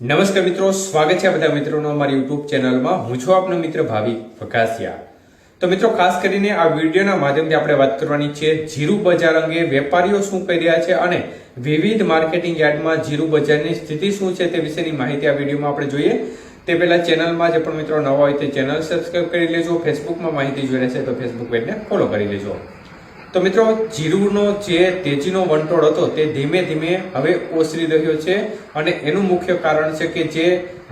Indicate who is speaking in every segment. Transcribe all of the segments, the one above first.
Speaker 1: નમસ્કાર મિત્રો, સ્વાગત છે બધા મિત્રોનો અમારી યુટ્યુબ ચેનલમાં. હું છું આપનો મિત્ર ભાવિક વકાસિયા. તો મિત્રો, ખાસ કરીને આ વિડીયોના માધ્યમથી આપણે વાત કરવાની છે જીરું બજાર અંગે. વેપારીઓ શું કરી રહ્યા છે અને વિવિધ માર્કેટિંગ યાર્ડમાં જીરું બજારની સ્થિતિ શું છે તે વિશેની માહિતી આ વિડીયોમાં આપણે જોઈએ. તે પહેલા ચેનલમાં જે પણ મિત્રો નવા હોય તે ચેનલ સબસ્ક્રાઇબ કરી લેજો. ફેસબુકમાં માહિતી જોઈ રહેશે તો ફેસબુક પેજને ફોલો કરી લેજો. તો મિત્રો, જીરુનો જે તેજીનો વંટોળ હતો તે ધીમે ધીમે હવે ઓસરી રહ્યો છે અને એનું મુખ્ય કારણ છે કે જે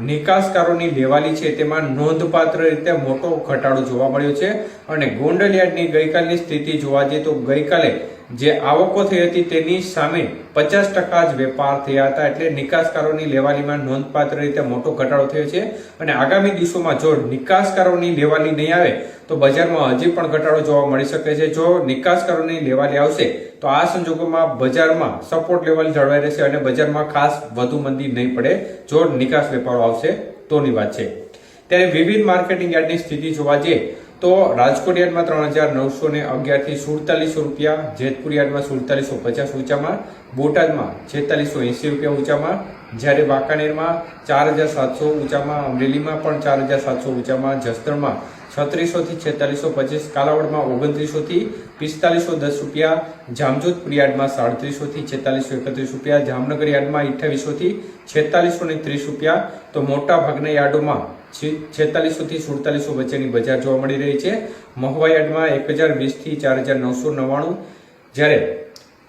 Speaker 1: નિકાસકારોની લેવાલી છે તેમાં નોંધપાત્ર રીતે મોટો ઘટાડો જોવા મળ્યો છે. અને ગોંડલ યાર્ડની ગઈકાલની સ્થિતિ જોવા જઈએ તો ગઈકાલે જે આવકો થઈ હતી તેની સામે 50% જ વેપાર થયા હતા. એટલે નિકાસકારોની લેવાલીમાં નોંધપાત્ર રીતે મોટો ઘટાડો થયો છે અને આગામી દિવસોમાં જો નિકાસકારોની લેવાલી નહીં આવે તો બજારમાં હજી પણ ઘટાડો જોવા મળી શકે છે. જો નિકાસકારોની લેવાલી આવશે તો આ સંજોગોમાં બજારમાં સપોર્ટ લેવલ જળવાઈ રહેશે અને બજારમાં ખાસ વધુ મંદી નહીં પડે જો નિકાસ વેપારો આવશે તોની વાત છે. ત્યારે વિવિધ માર્કેટિંગ યાર્ડની સ્થિતિ જોવા જઈએ તો રાજકોટ યાર્ડમાં 3911 થી 4700 રૂપિયા, જેતપુર યાર્ડમાં 4750 ઊંચામાં, બોટાદમાં 4680 રૂપિયા ઊંચામાં, જ્યારે વાંકાનેરમાં 4700 ઊંચામાં, અમરેલીમાં પણ 4700 ઊંચામાં, જસદણમાં 3600 થી 4625, કાલાવડમાં 2900 થી 4510 રૂપિયા, જામજોધપુર યાર્ડમાં 3700 થી 4631 રૂપિયા, જામનગર યાર્ડમાં 2800 થી 4630 રૂપિયા. તો મોટા ભાગના યાર્ડોમાં 4600 થી 4700 વચ્ચેની બજાર જોવા મળી રહી છે. મહુવા યાર્ડમાં 1020 થી 4999, જ્યારે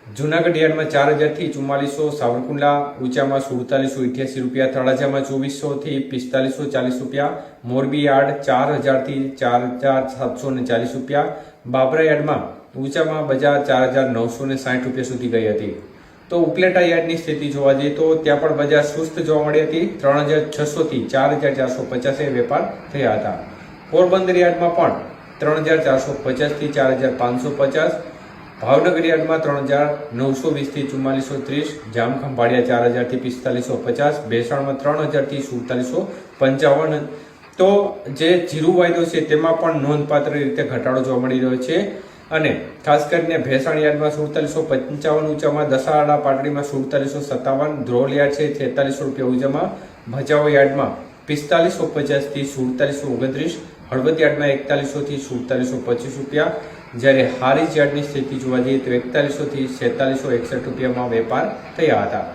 Speaker 1: જુનાગઢ યાર્ડમાં 4000 થી 4400, સાવરકુંડલા ઊંચામાં 4788 રૂપિયા, તળાજામાં 2400 થી 4540 રૂપિયા, મોરબી યાર્ડ 4000 થી 4740 રૂપિયા, બાબરા યાર્ડમાં ઊંચામાં બજાર 4960 રૂપિયા સુધી ગઈ હતી. તો ઉપલેટા યાર્ડની સ્થિતિ જોવા જઈએ તો ત્યાં પણ બજાર સુસ્ત જોવા મળી હતી. 3600 થી 4450 વેપાર થયા હતા. પોરબંદર યાર્ડમાં પણ 3450 થી 4550, ભાવનગર યાર્ડમાં 3920 થી 4430, જામખંભાળિયા 4000 થી 4550, ભેસાણમાં 3000 થી 4755. તો જે જીરું વાયદો છે તેમાં પણ નોંધપાત્ર રીતે ઘટાડો જોવા મળી રહ્યો છે. અને ખાસ કરીને ભેસાણ યાર્ડમાં 4755 ઊંચામાં, દસાડા પાટડીમાં 4757, ધ્રોલ યાર્ડ છે 4600 રૂપિયા ઊંચામાં, ભચાઉ યાર્ડમાં 4550 થી 4729, હળવદ યાર્ડમાં 4100 થી 4725 રૂપિયા, જ્યારે હારીજ યાર્ડની સ્થિતિ જોવા જઈએ તો 4100 થી 4661 રૂપિયામાં વેપાર થયા હતા.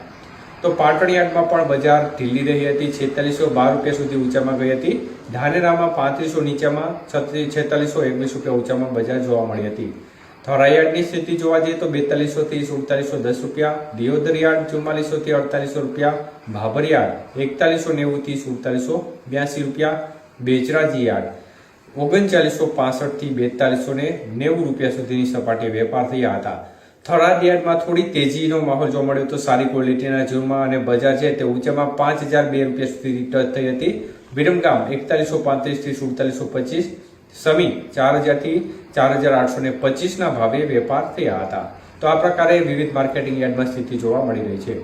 Speaker 1: તો પાટણ યાર્ડમાં પણ બજાર ઢીલી રહી હતી. 4612 રૂપિયા સુધી ઊંચામાં ગઈ હતી. ધાનેરામાં 3500 નીચામાં, 4621 રૂપિયા ઊંચામાં બજાર જોવા મળી હતી. થરા યાર્ડની સ્થિતિ જોવા જઈએ તો 4200 થી 4710 રૂપિયા, દિયોદર યાર્ડ 4400 થી 4800 રૂપિયા, ભાભર યાર્ડ 4190 થી 4782 રૂપિયા, બેચરાજી યાર્ડ 3965 થી 4290 રૂપિયા સુધીની સપાટી વેપાર થયા હતા. થરાદ યાર્ડમાં થોડી તેજીનો માહોલ જોવા મળ્યો હતો સારી ક્વોલિટીના જીરુમાં, અને બજાર છે તે ઊંચામાં 5002 રૂપિયા સુધી ટચ થઈ હતી. વિરમગામ 4135 થી 4725, સમી 4000 થી 4825 ના ભાવે વેપાર થયા હતા. તો આ પ્રકારે વિવિધ માર્કેટિંગ યાર્ડમાં સ્થિતિ જોવા મળી રહી છે.